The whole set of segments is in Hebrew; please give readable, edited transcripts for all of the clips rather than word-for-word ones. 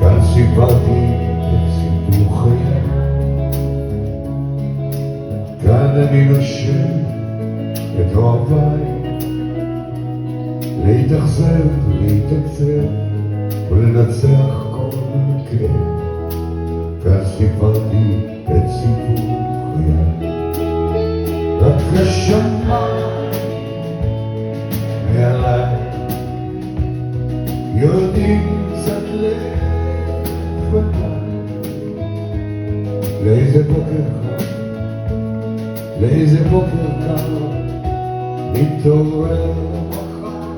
כאן סיפרתי את סיפור חיי, כאן אני נושם את אוהביי, להתאכזב, להתקצר ולנצח כל כאב. כאן סיפרתי את סיפור חיי, רק השמיים מעליי יודעים קצת לפניי לאיזה בוקר חם, לאיזה בוקר קר נתעורר מחר.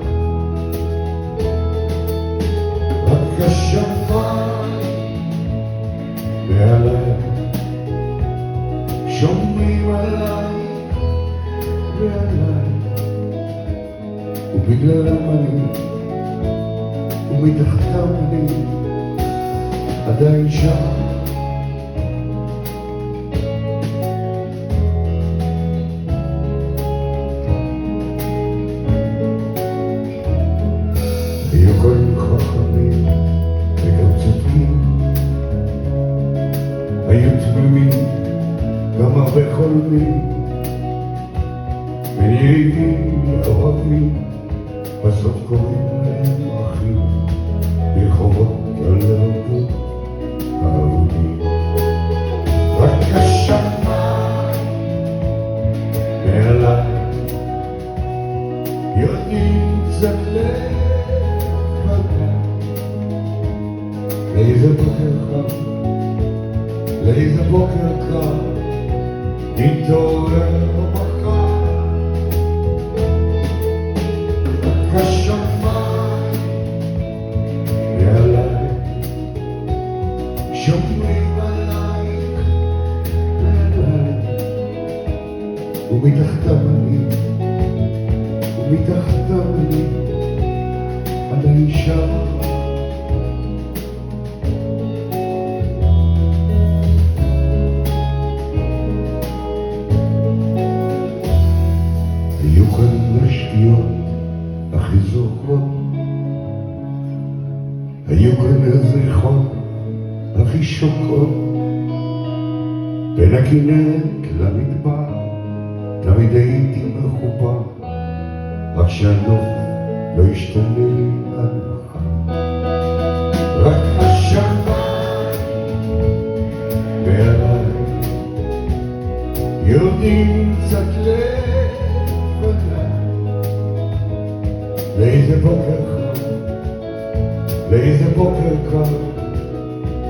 רק השמיים מעליי שומרים עליי ועליי, ובגללם אני ומתחתם אני עדיין שם. היו קודם חכמים וגם צודקים, היו תמימים גם הרבה חולמים, בין יריבים לאוהבים בסוף קוראים להם אחים, ברחובות הלבבות האהובים. רק השמיים מעליי יודעים קצת לפניי לאיזה בוקר חם, לאיזה בוקר קר נתעורר מחר. רק השמיים מעליי שומרים עלייך ועליי, ומתחתם אני עדיין שם. היו כאן השגיאות הכי זוכרות, היו כאן הזריחות הכי שוקעות, בין הכנרת למדבר תמיד הייתי מחובר, רק שהנוף לא ישתנה לי עד מחר. רק השמיים מעליי יודעים קצת לפניי לאיזה בוקר חם, לאיזה בוקר קר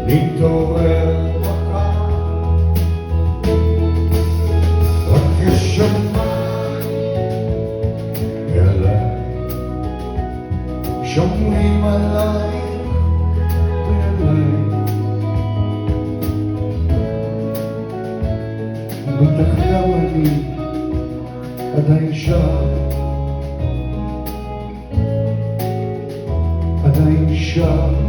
נתעורר מחר. רק השמיים מעליי שומרים עליי ועליי, מתחתם אני עדיין שם, עדיין שם.